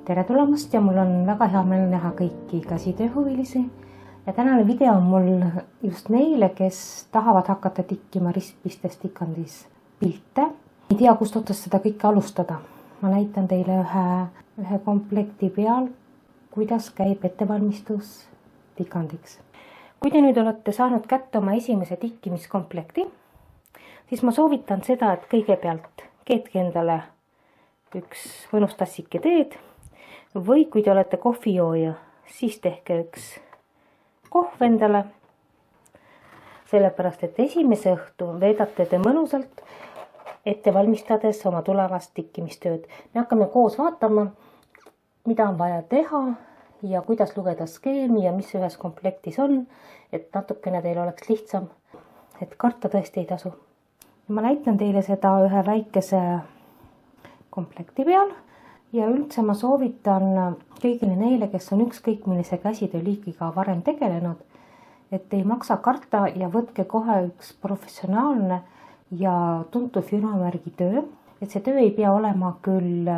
tere tulemast ja mul on väga hea meel näha kõiki käsitööhuvilisi. Ja tänane video on mul just neile, kes tahavad hakata tikkima ristpistes Sticandis pilte. Ei tea, kust otsast seda kõike alustada. Ma näitan teile ühe komplekti peal, kuidas käib ettevalmistus Stickandiks. Kui te nüüd olete saanud kätte oma esimese tikkimiskomplekti, siis ma soovitan seda, et kõigepealt keetke endale üks mõnus tassike teed või kui te olete kohvijooja, siis tehke üks kohv endale, sellepärast et esimese õhtu veedate te mõnusalt ette valmistades oma tulevast tikkimistööd. Me hakkame koos vaatama, mida on vaja teha ja kuidas lugeda skeemi ja mis ühes komplektis on, et natukene teil oleks lihtsam, et karta tõesti ei tasu. Ma näitan teile seda ühe väikese komplekti peal ja üldse ma soovitan kõigile neile, kes on ükskõik millise käsitööliigiga varem tegelenud, et ei maksa karta ja võtke kohe üks professionaalne ja tuntud firmamärgi töö. Et see töö ei pea olema küll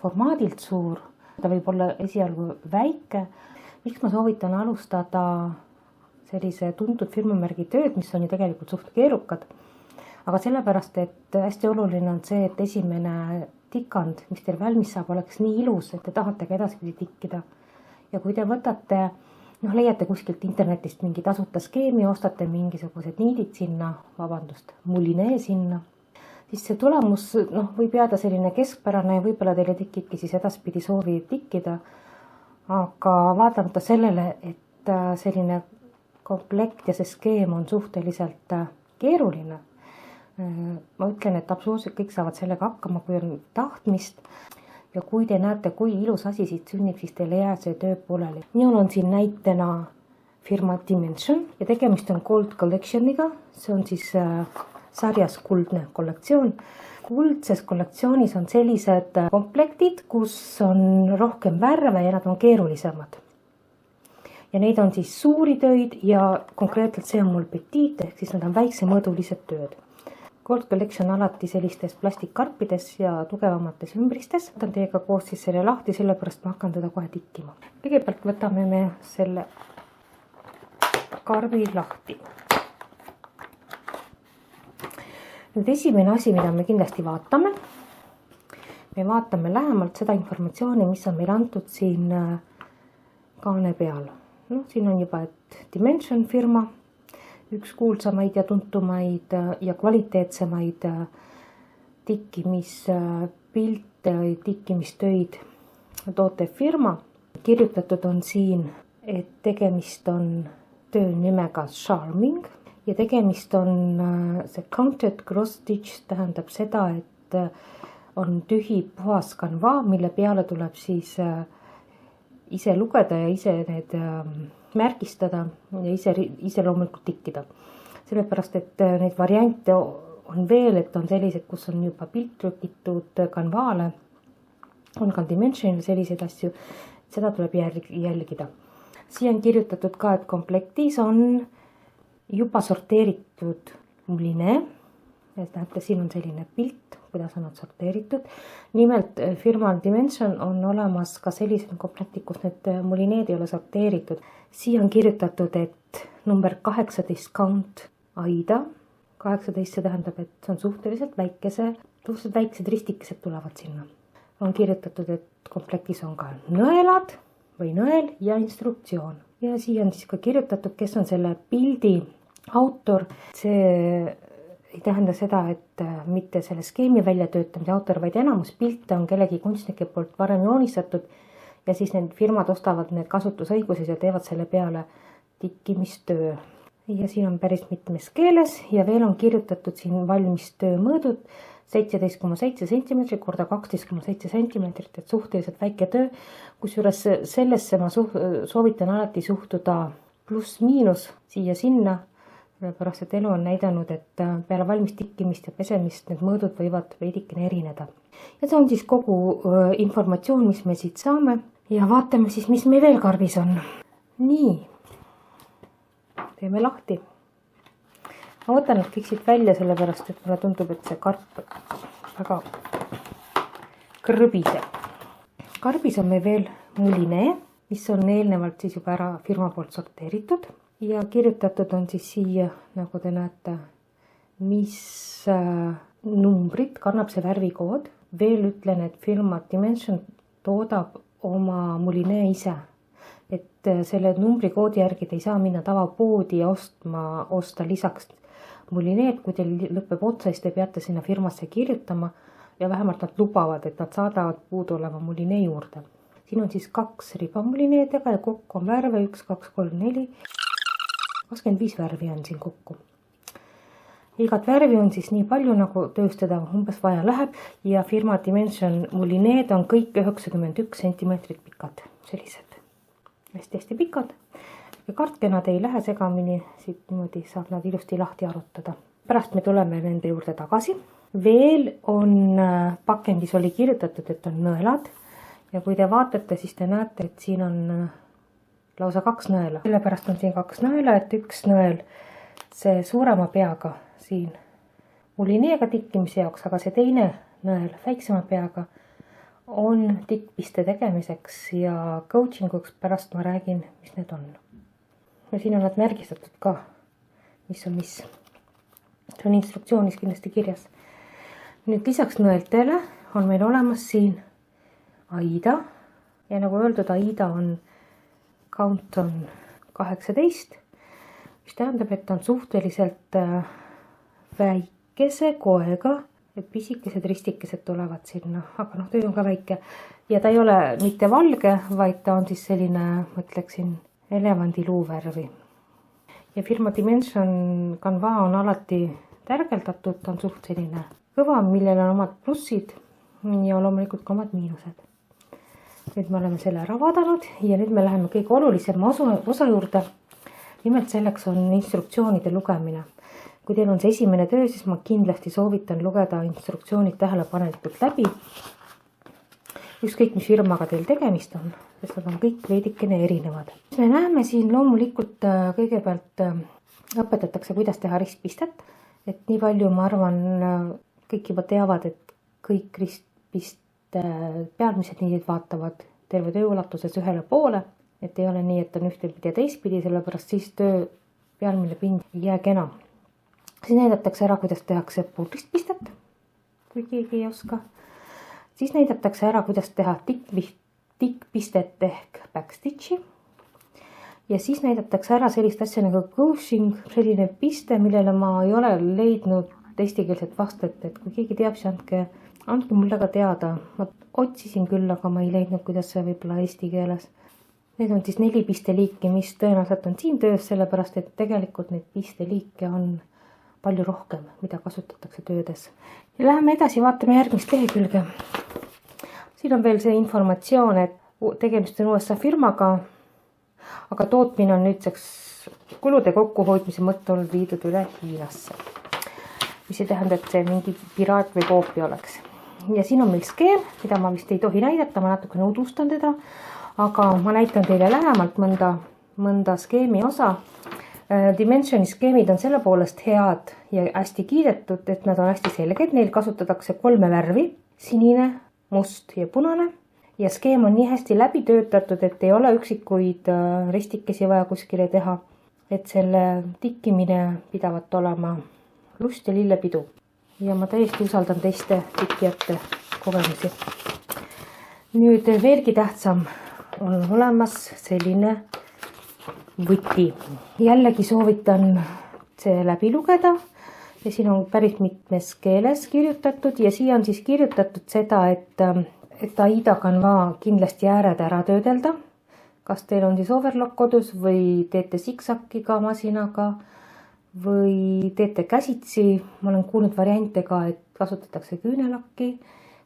formaadilt suur, ta võib olla esialgu väike. Miks ma soovitan alustada sellise tuntud firmamärgi tööd, mis on ju tegelikult suht keerukad, aga sellepärast, et hästi oluline on see, et esimene tikkand, mis teil valmis saab, oleks nii ilus, et te tahate ka edaspidi tikkida. Ja kui te võtate, leiate kuskilt internetist mingi tasuta skeemi, ostate mingisugused niidid sinna, mulinee sinna, siis see tulemus võib jääda selline keskpärane ja võib-olla teile tikibki siis edaspidi soovi tikkida. Aga vaatamata sellele, et selline komplekt ja see skeem on suhteliselt keeruline, ma ütlen, et absoluutselt kõik saavad sellega hakkama, kui on tahtmist ja kui te näete, kui ilus asi siit sünnib, siis teil ei jää see töö pooleli. Minul on siin näitena firma Dimension ja tegemist on Gold Collectioniga, see on siis sarjas kuldne kollektsioon. Kuldses kollektsioonis on sellised komplektid, kus on rohkem värve ja nad on keerulisemad. Ja neid on siis suuri töid ja konkreetselt see on mul petit, ehk siis nad on väiksemõõdulised tööd. Gold Collection alati sellistes plastikkarpides ja tugevamates ümbristes. Võtan teiega koos siis selle lahti, sellepärast ma hakkan teda kohe tikkima. Kõigepealt võtame me selle karbi lahti. Nüüd esimene asi, mida me kindlasti vaatame. Me vaatame lähemalt seda informatsiooni, mis on meil antud siin kaane peal. Siin on juba Dimension firma, üks kuulsamaid ja tuntumaid ja kvaliteetsemaid tikkimispilte ja tikkimistöid tootev firma. Kirjutatud on siin, et tegemist on töö nimega Charming ja tegemist on see counted cross stitch, tähendab seda, et on tühi puhas kanva, mille peale tuleb siis ise lugeda ja ise need märgistada ja ise loomulikult tikkida. Sellepärast, et neid variante on veel, et on sellised, kus on juba pilt trükitud kanvaale, on ka Dimensionil selliseid asju, seda tuleb jälgida. Siia on kirjutatud ka, et komplektis on juba sorteeritud mulinee, et näete, siin on selline pilt, kuidas on nad sorteeritud. Nimelt firmal Dimension on olemas ka sellised komplektid, kus need mulineed ei ole sorteeritud. Siia on kirjutatud, et number 18 count aida. 18 see tähendab, et see on suhteliselt väiksed ristikesed tulevad sinna. On kirjutatud, et komplektis on ka nõelad või nõel ja instruktsioon. Ja siia on siis ka kirjutatud, kes on selle pildi autor. See ei tähenda seda, et mitte selle skeemi väljatöötamise autor, vaid enamus pilte on kellegi kunstnike poolt varem joonistatud ja siis need firmad ostavad need kasutusõiguses ja teevad selle peale tikkimistöö. Ja siin on päris mitmes keeles ja veel on kirjutatud siin valmis töö mõõdud 17,7 cm korda 12,7 cm, et suhteliselt väike töö, kusjuures sellesse ma soovitan alati suhtuda pluss-miinus siia-sinna, sellepärast, et elu on näidanud, et peale valmis tikkimist ja pesemist need mõõdud võivad veidikene erineda. Ja see on siis kogu informatsioon, mis me siit saame ja vaatame siis, mis meil veel karbis on. Nii, teeme lahti. Ma võtan need kõik siit välja, sellepärast, et mulle tundub, et see karp väga kõrbiseb. karbis on meil veel mulinee, mis on eelnevalt siis juba ära firma poolt sorteeritud ja kirjutatud on siis siia, nagu te näete, mis numbrit kannab see värvikood. Veel ütlen, et firma Dimension toodab oma mulinee ise. Et selle numbrikoodi järgi te ei saa minna tavapoodi ja osta lisaks mulineed, kui teil lõpeb otsa, siis te peate sinna firmasse kirjutama ja vähemalt nad lubavad, et nad saadavad puudu oleva mulinee juurde. Siin on siis 2 ribamulineedega ja kokku on värve 1, 2, 3, 4. 25 värvi on siin kokku. Igat värvi on siis nii palju, nagu tööstada umbes vaja läheb ja firma Dimension mulineed on kõik 91 cm pikad, sellised hästi pikad. Ja kartke nad ei lähe segamini, siit niimoodi saab nad ilusti lahti arutada. Pärast me tuleme nende juurde tagasi. Veel on pakendis oli kirjutatud, et on nõelad ja kui te vaatate, siis te näete, et siin on lausa 2 nõela. Sellepärast on siin 2 nõela, et üks nõel see suurema peaga siin mulineega tikkimise jaoks, aga see teine nõel väiksema peaga on tikkpiste tegemiseks ja coaching uks pärast ma räägin, mis need on. Ja siin on nad märgistatud ka, mis on mis. See on instruktsioonis kindlasti kirjas. Nüüd lisaks nõeltele on meil olemas siin Aida ja nagu öeldud, Aida on count on 18, mis tähendab, et on suhteliselt väikese koega, et pisikesed ristikesed tulevad sinna, aga töö on ka väike ja ta ei ole mitte valge, vaid ta on siis selline, mõtleksin, elevandiluu värvi. Ja firma Dimension kanva on alati tärgeldatud, ta on suht selline kõva, millel on omad plussid ja loomulikult ka omad miinused. Nüüd me oleme selle ära vaadanud ja nüüd me läheme kõige olulisema osa juurde. Nimelt selleks on instruktsioonide lugemine. Kui teil on see esimene töö, siis ma kindlasti soovitan lugeda instruktsioonid tähelepanelikult läbi. Ükskõik, mis firmaga teil tegemist on, sest nad on kõik veidikene erinevad. Me näeme siin loomulikult kõigepealt õpetatakse, kuidas teha ristpistet. Et nii palju, ma arvan, kõik juba teavad, et kõik ristpiste pealmised niidid vaatavad terve töö ulatuses ühele poole. Et ei ole nii, et on ühtepidi ja teistpidi, sellepärast siis töö pealmine pind ei jää kena. Siis näidatakse ära, kuidas tehakse puuristpistet, kui keegi ei oska. Siis näidatakse ära, kuidas teha tikkpistet ehk backstitchi. Ja siis näidatakse ära sellist asja nagu coaching, selline piste, millele ma ei ole leidnud eestikeelset vastet, et kui keegi teab, siis andke mulle ka teada. Ma otsisin küll, aga ma ei leidnud, kuidas see võib-olla eesti keeles. Need on siis 4 pisteliiki, mis tõenäoliselt on siin töös, sellepärast et tegelikult neid pisteliike on palju rohkem, mida kasutatakse töödes. Ja läheme edasi, vaatame järgmist lehekülge. Siin on veel see informatsioon, et tegemist on USA firmaga, aga tootmine on nüüdseks kulude kokkuhoidmise mõttel viidud üle Hiinasse. Mis ei tähenda, et see mingi piraat või koopia oleks. Ja siin on meil skeem, mida ma vist ei tohi näidata, ma natuke udustan teda, aga ma näitan teile lähemalt mõnda skeemi osa. Dimensioni skeemid on selle poolest head ja hästi kiidetud, et nad on hästi selged. Neil kasutatakse 3 värvi, sinine, must ja punane. Ja skeem on nii hästi läbi töötatud, et ei ole üksikuid ristikesi vaja kuskile teha. Et selle tikkimine pidavat olema lust ja lillepidu. Ja ma täiesti usaldan teiste tikkijate kogemusi. Nüüd veelgi tähtsam on olemas selline võti. Jällegi soovitan see läbi lugeda ja siin on päris mitmes keeles kirjutatud ja siia on siis kirjutatud seda, et Aida kanva kindlasti ääred ära töödelda. Kas teil on siis overlock kodus või teete siksakiga masinaga või teete käsitsi. Ma olen kuulnud variante ka, et kasutatakse küünelakki,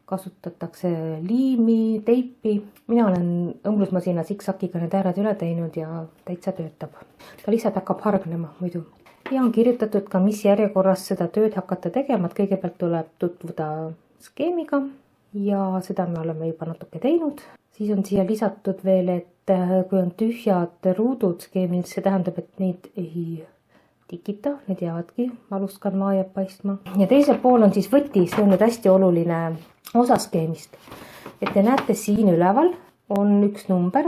kasutatakse liimi, teipi. Mina olen õmblusmasina siksakiga need ääred üle teinud ja täitsa töötab. Ta lihtsalt hakkab hargnema muidu. Ja on kirjutatud ka, mis järjekorras seda tööd hakata tegema. Kõigepealt tuleb tutvuda skeemiga ja seda me oleme juba natuke teinud. Siis on siia lisatud veel, et kui on tühjad ruudud skeemil, see tähendab, et neid ei tikita, need jäävadki, aluskanva jääb paistma. Ja teisel pool on siis võti, see on nüüd hästi oluline osa skeemist. et te näete siin üleval on üks number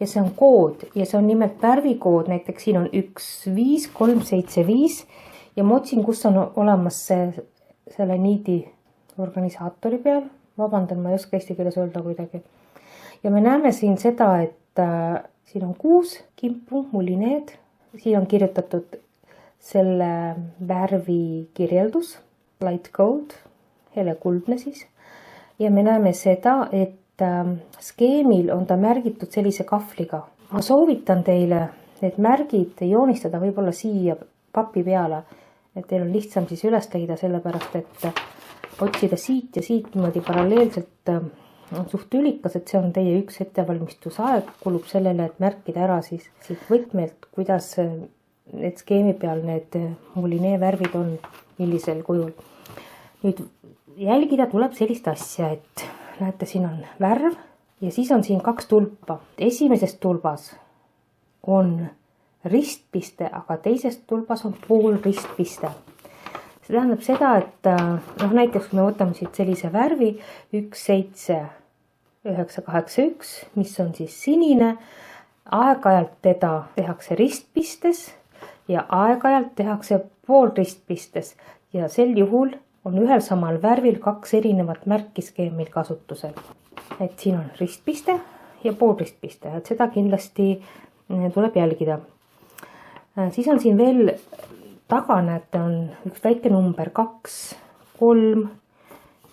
ja see on kood ja see on nimelt värvikood, näiteks siin on 15375 ja ma otsin, kus on olemas selle niidi organisaatori peal. Vabandan, ma ei oska eesti keeles öelda kuidagi. Ja me näeme siin seda, et siin on 6 kimpu mulineed. Siin on kirjutatud selle värvi kirjeldus, light gold, hele kuldne siis. Ja me näeme seda, et skeemil on ta märgitud sellise kahvliga. Ma soovitan teile need märgid joonistada võib-olla siia papi peale, et teil on lihtsam siis üles leida, sellepärast et otsida siit ja siit niimoodi paralleelselt on suht tülikas, et see on teie üks ettevalmistusaeg, kulub sellele, et märkida ära siis siit võtmelt, kuidas need skeemi peal need mulinee värvid on, millisel kujul. Nüüd jälgida tuleb sellist asja, et näete, siin on värv ja siis on siin 2 tulpa. Esimeses tulbas on ristpiste, aga teises tulbas on pool ristpiste. See tähendab seda, et näiteks kui me võtame siit sellise värvi 17981, mis on siis sinine, aeg-ajalt teda tehakse ristpistes ja aeg-ajalt tehakse pool ristpistes ja sel juhul on ühel samal värvil 2 erinevat märkiskeemil kasutusel. Et siin on ristpiste ja pool ristpiste, et seda kindlasti tuleb jälgida. Siis on siin veel taga, näete, on üks väike number 2, 3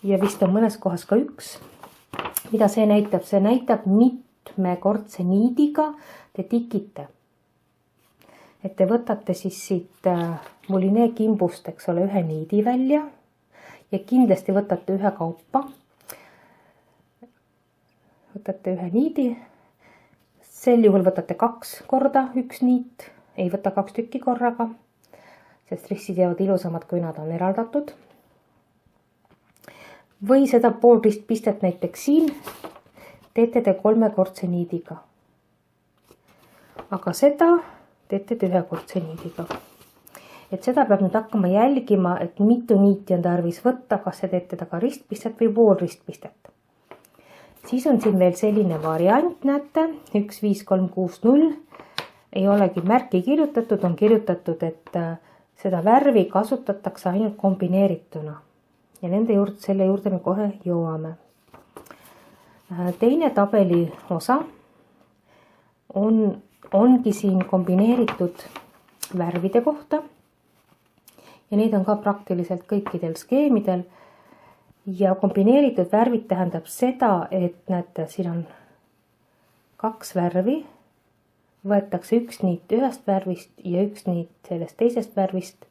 ja vist on mõnes kohas ka 1. Mida see näitab? See näitab mitmekordse niidiga te tikite. Et te võtate siis siit mulinee kimbust, eks ole, ühe niidi välja ja kindlasti võtate ühe kaupa. Võtate ühe niidi. Sel juhul võtate 2 korda 1 niit. Ei võta 2 tükki korraga, sest rissid jäävad ilusamad, kui nad on eraldatud. Või seda pool ristpistet näiteks siin teete te 3-kordse niidiga. Aga seda teete te 1-kordse niidiga. Et seda peab nüüd hakkama jälgima, et mitu niiti on tarvis võtta, kas te teete taga ristpistet või pool ristpistet. Siis on siin veel selline variant, näete, 15360. Ei olegi märki kirjutatud, on kirjutatud, et seda värvi kasutatakse ainult kombineerituna. Ja selle juurde me kohe jõuame. Teine tabeli osa ongi siin kombineeritud värvide kohta. Ja neid on ka praktiliselt kõikidel skeemidel. Ja kombineeritud värvid tähendab seda, et näete, siin on 2 värvi. Võetakse 1 niit ühest värvist ja 1 niit sellest teisest värvist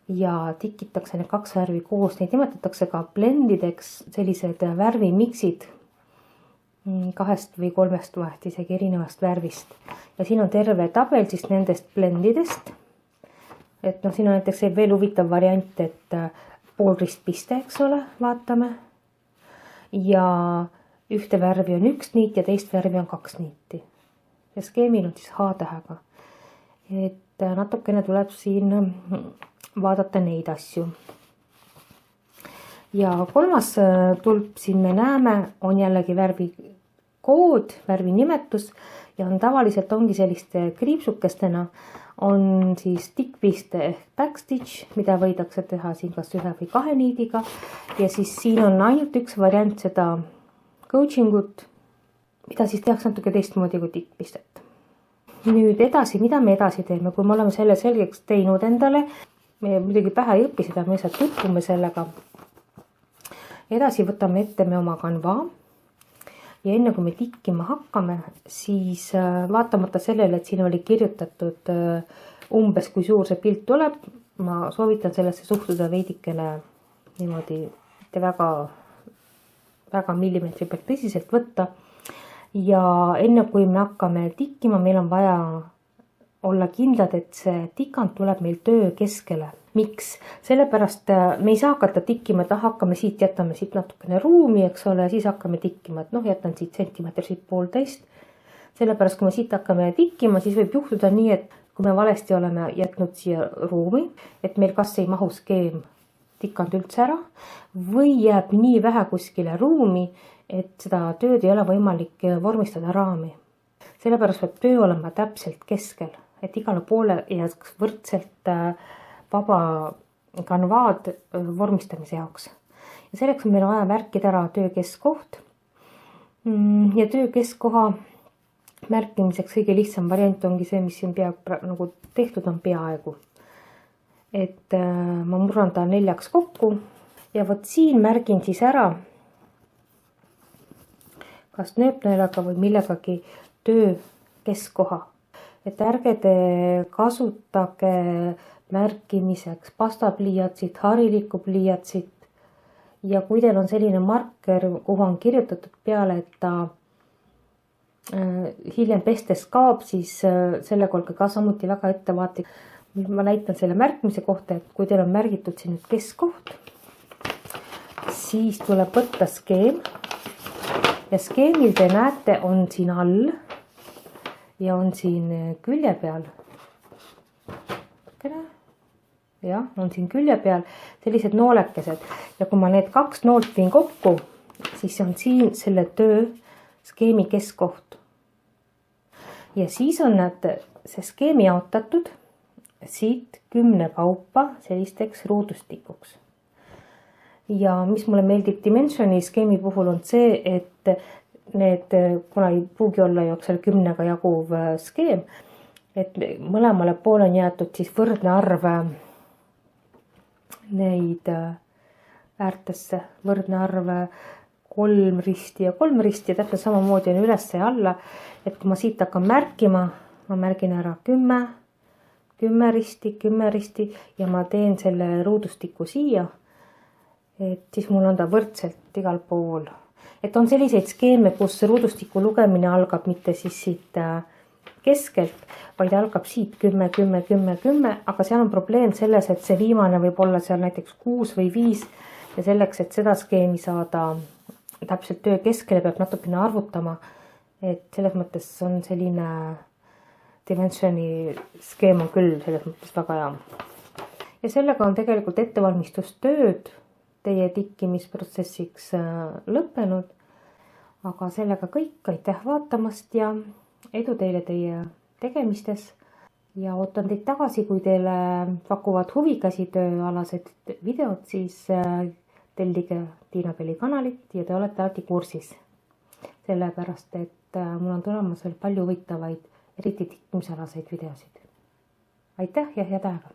ja tikitakse need 2 värvi koos. Neid nimetatakse ka blendideks, sellised värvimiksid 2 või 3 vahest isegi erinevast värvist. Ja siin on terve tabel siis nendest blendidest. Et siin on näiteks veel huvitav variant, et pool ristpiste, eks ole, vaatame. Ja ühte värvi on 1 niit ja teist värvi on 2 niiti. Ja skeemil on siis H-tähega. Et natukene tuleb siin vaadata neid asju. Ja 3. tulp siin me näeme on jällegi värvi kood, värvi nimetus ja on tavaliselt ongi selliste kriipsukestena on siis tikkpiste ehk backstitch, mida võidakse teha siin kas 1 või 2 niidiga. Ja siis siin on ainult üks variant seda coachingut, mida siis tehakse natuke teistmoodi kui tikkpistet. Nüüd edasi, mida me edasi teeme, kui me oleme selle selgeks teinud endale, me muidugi pähe ei õpi seda, me lihtsalt tutvume sellega. Edasi võtame ette me oma kanva ja enne kui me tikkima hakkame, siis vaatamata sellele, et siin oli kirjutatud umbes kui suur see pilt tuleb, ma soovitan sellesse suhtuda veidikene niimoodi, mitte väga millimeetri pealt tõsiselt võtta. Ja enne kui me hakkame tikkima, meil on vaja olla kindlad, et see tikand tuleb meil töö keskele. Miks? Sellepärast me ei saa hakata tikkima, et hakkame siit, jätame siit natukene ruumi, eks ole, siis hakkame tikkima, et jätan siit sentimeeter, siit 1,5. Sellepärast, kui me siit hakkame tikkima, siis võib juhtuda nii, et kui me valesti oleme jätnud siia ruumi, et meil kas ei mahu skeem tikanud üldse ära või jääb nii vähe kuskile ruumi, et seda tööd ei ole võimalik vormistada raami. Sellepärast peab töö olema täpselt keskel, et igale poole jääks võrdselt vaba kanvaad vormistamise jaoks. Ja selleks on meil vaja märkida ära töö keskkoht. Ja töö keskkoha märkimiseks kõige lihtsam variant ongi see, mis siin nagu tehtud on peaaegu. Et ma murran ta 4 kokku ja vot siin märgin siis ära kas nööpnõelaga või millegagi töö keskkoha. Et ärge te kasutage märkimiseks pastapliiatsit, harilikku pliiatsit ja kui teil on selline marker, kuhu on kirjutatud peale, et ta hiljem pestes kaob, siis sellega olge ka samuti väga ettevaatlik. Ma näitan selle märkimise kohta, et kui teil on märgitud siin nüüd keskkoht, siis tuleb võtta skeem ja skeemil te näete, on siin all ja on siin külje peal. Jah, on siin külje peal sellised noolekesed ja kui ma need 2 noolt viin kokku, siis on siin selle töö skeemi keskkoht. Ja siis on see skeemi jaotatud siit 10 kaupa sellisteks ruudustikuks. Ja mis mulle meeldib Dimensioni skeemi puhul on see, et need, kuna ei pruugi olla jooksel 10-ga jaguv skeem, et mõlemale poole on jäetud siis võrdne arv neid äärtesse, võrdne arv 3 risti ja 3 risti ja täpselt samamoodi on üles ja alla, et kui ma siit hakkan märkima, ma märgin ära 10 risti ja ma teen selle ruudustiku siia, et siis mul on ta võrdselt igal pool. Et on selliseid skeeme, kus ruudustiku lugemine algab mitte siis siit keskelt, vaid algab siit 10, aga seal on probleem selles, et see viimane võib olla seal näiteks 6 või 5 ja selleks, et seda skeemi saada täpselt töö keskele, peab natukene arvutama, et selles mõttes on selline Dimensioni skeem on küll selles mõttes väga hea. Ja sellega on tegelikult ettevalmistustööd teie tikkimisprotsessiks lõppenud, aga sellega kõik, aitäh vaatamast ja edu teile teie tegemistes ja ootan teid tagasi, kui teile pakuvad huvi käsitööalased videod, siis tellige Tiina Peli kanalit ja te olete alati kursis. Sellepärast, et mul on tulemas veel palju huvitavaid eriti tikkimisalaseid videosid. Aitäh ja head aega!